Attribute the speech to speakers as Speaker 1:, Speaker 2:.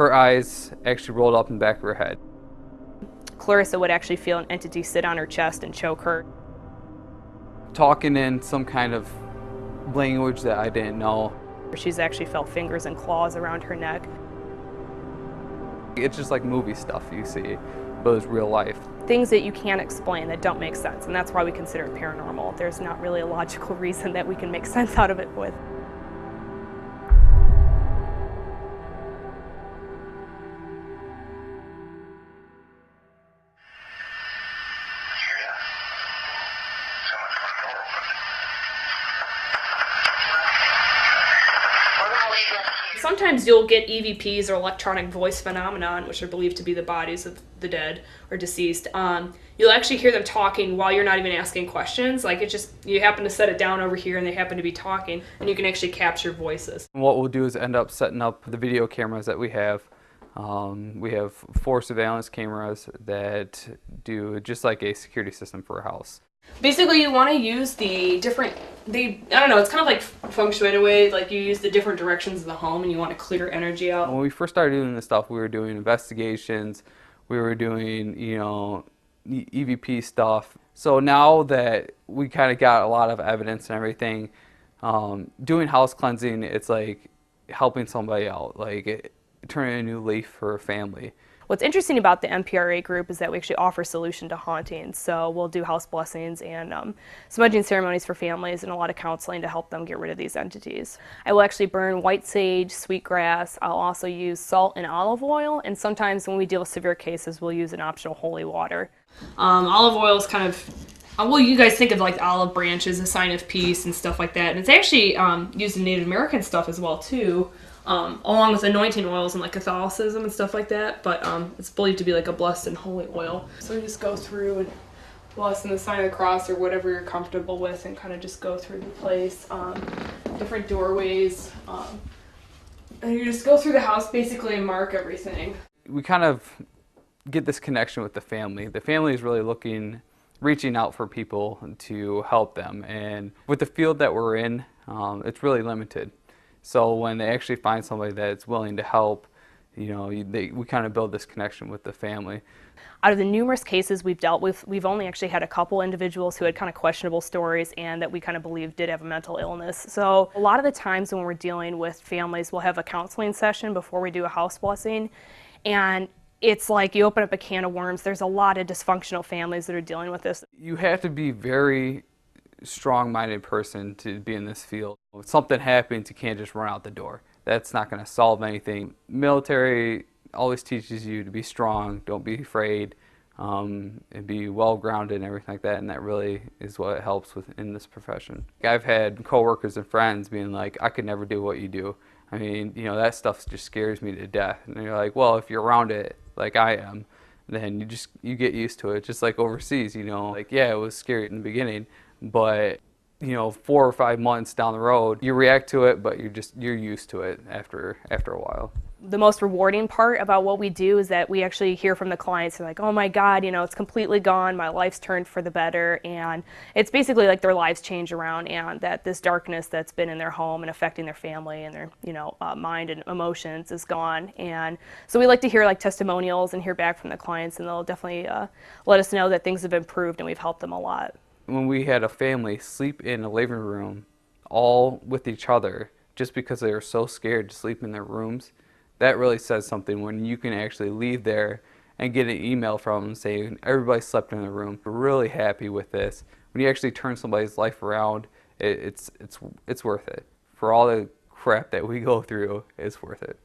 Speaker 1: her eyes actually rolled up in the back of her head.
Speaker 2: Clarissa would actually feel an entity sit on her chest and choke her.
Speaker 1: Talking in some kind of language that I didn't know.
Speaker 2: She's actually felt fingers and claws around her neck.
Speaker 1: It's just like movie stuff you see, but it's real life.
Speaker 2: Things that you can't explain that don't make sense, and that's why we consider it paranormal. There's not really a logical reason that we can make sense out of it with. Sometimes you'll get EVPs or electronic voice phenomenon, which are believed to be the bodies of the dead or deceased. You'll actually hear them talking while you're not even asking questions. Like you happen to set it down over here and they happen to be talking, and you can actually capture voices.
Speaker 1: What we'll do is end up setting up the video cameras that we have. We have 4 surveillance cameras that do just like a security system for a house.
Speaker 2: Basically, you want to use I don't know, it's kind of like feng shui in a way, like you use the different directions of the home and you want to clear energy out.
Speaker 1: When we first started doing this stuff, we were doing investigations, we were doing, EVP stuff. So now that we kind of got a lot of evidence and everything, doing house cleansing, it's like helping somebody out, like turning a new leaf for a family.
Speaker 2: What's interesting about the MPRA group is that we actually offer solution to hauntings. So we'll do house blessings and smudging ceremonies for families and a lot of counseling to help them get rid of these entities. I will actually burn white sage, sweetgrass. I'll also use salt and olive oil, and sometimes when we deal with severe cases, we'll use an optional holy water. Olive oil is kind of, well, you guys think of like olive branches, a sign of peace and stuff like that. And it's actually used in Native American stuff as well too. Along with anointing oils and like Catholicism and stuff like that, but it's believed to be like a blessed and holy oil. So you just go through and bless in the sign of the cross or whatever you're comfortable with, and kind of just go through the place, different doorways, and you just go through the house basically and mark everything.
Speaker 1: We kind of get this connection with the family. The family is really reaching out for people to help them, and with the field that we're in, it's really limited. So when they actually find somebody that's willing to help, we kind of build this connection with the family.
Speaker 2: Out of the numerous cases we've dealt with, we've only actually had a couple individuals who had kind of questionable stories and that we kind of believe did have a mental illness. So a lot of the times when we're dealing with families, we'll have a counseling session before we do a house blessing, and it's like you open up a can of worms. There's a lot of dysfunctional families that are dealing with this.
Speaker 1: You have to be very strong-minded person to be in this field. If something happens, you can't just run out the door. That's not going to solve anything. Military always teaches you to be strong, don't be afraid, and be well-grounded and everything like that, and that really is what helps in this profession. I've had coworkers and friends being like, I could never do what you do. I mean, that stuff just scares me to death. And you're like, well, if you're around it like I am, then you get used to it. Just like overseas, like, yeah, it was scary in the beginning, but 4 or 5 months down the road, you react to it, but you're used to it after a while.
Speaker 2: The most rewarding part about what we do is that we actually hear from the clients. They're like, oh my God, it's completely gone. My life's turned for the better. And it's basically like their lives change around, and that this darkness that's been in their home and affecting their family and their, mind and emotions is gone. And so we like to hear like testimonials and hear back from the clients, and they'll definitely let us know that things have improved and we've helped them a lot.
Speaker 1: When we had a family sleep in a living room all with each other just because they were so scared to sleep in their rooms, that really says something when you can actually leave there and get an email from them saying everybody slept in their room. We're really happy with this. When you actually turn somebody's life around, it's worth it. For all the crap that we go through, it's worth it.